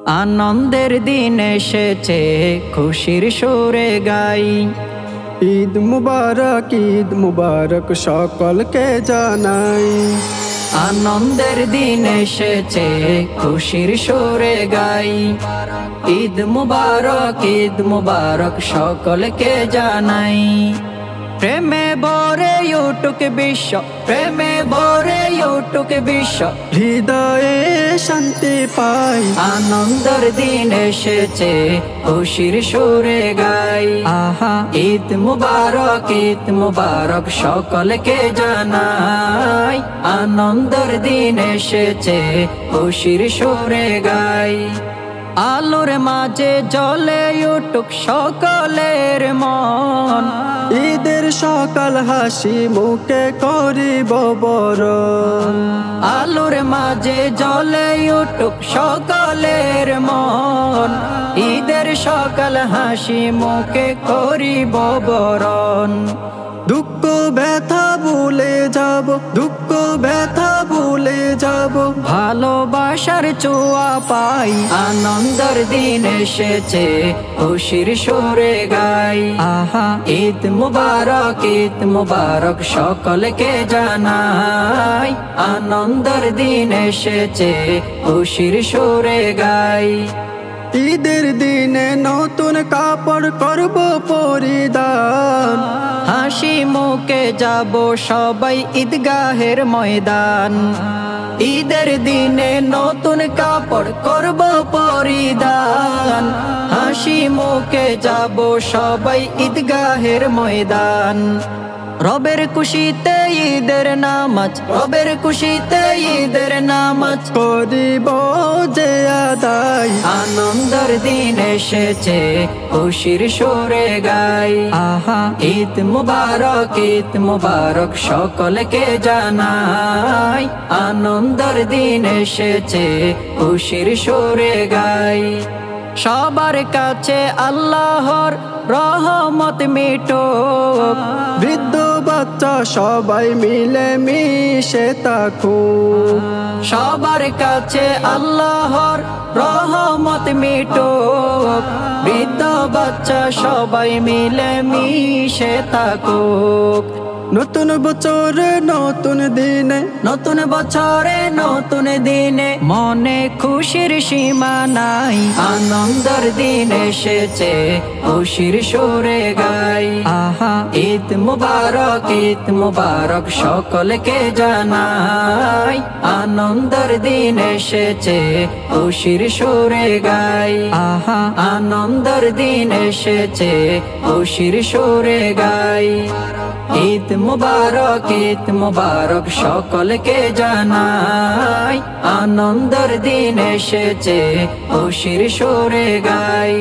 আনন্দের দিন এসেছে খুশির সুরে গাই। ঈদ মুবারক সকলকে জানাই। আনন্দের দিন এসেছে খুশির সুরে গাই। ঈদ মুবারক সকলকে জানাই। প্রেমে ভরে উঠুক বিশ্ব, প্রেমে ভরে উঠুক বিশ্ব, হৃদয়ে শান্তি পাই। আনন্দের দিন এসেছে খুশির সুরে গাই। আহা ঈদ মুবারক সকলকে জানাই। আনন্দের দিন এসেছে খুশির সুরে গাই। আলোর মাঝে জ্বলে উঠুক সকলের মন, ঈদের সকাল হাসি মুখে করিব বরণ। আলোর মাঝে জ্বলে উঠুক সকলের মন, ঈদের সকাল হাসি মুখে করিব বরণ। দুঃখ ব্যথা ভুলে যাব, দুঃখ ব্যথা ভুলে যাব, ভালোবাসার ছোঁয়া পাই। আনন্দের দিন এসেছে খুশির সুরে গাই। আহা ঈদ মুবারক সকলকে জানাই। আনন্দের দিন এসেছে খুশির সুরে গাই। ঈদের দিনে নতুন কাপড় করব পরিধান, হাসি মুখে যাব সবাই ঈদগাহের ময়দান। ঈদের দিনে নতুন কাপড় করব পরিধান, হাসি মুখে যাব সবাই ঈদগাহের ময়দান। রবের খুশিতে ঈদের নামাজ, রবের খুশিতে ঈদের নামাজ করিব যে আদায়। আনন্দের দিন এসেছে খুশির সুরে গাই। আহা ঈদ মুবারক সকলকে জানাই। আনন্দের দিন এসেছে খুশির সুরে গাই। সবার কাছে আল্লাহর রহমত মিটুক, বৃদ্ধ বাচ্চা সবাই মিলে মিশে থাকুক। সবার কাছে আল্লাহর রহমত মিটুক, বৃদ্ধ বাচ্চা সবাই মিলে মিশে থাকুক। নতুন বছরে নতুন দিনে, নতুন বছরে নতুন দিনে মনে খুশির সীমা নাই। আনন্দের দিন এসেছে খুশির সুরে গাই। আহা ঈদ মুবারক সকলকে জানাই। আনন্দের দিন এসেছে খুশির সুরে গাই। আহা আনন্দের দিন এসেছে খুশির সুরে গাই। ঈদ মুবারক সকলকে জানাই। আনন্দের দিন এসেছে খুশির সুরে গাই।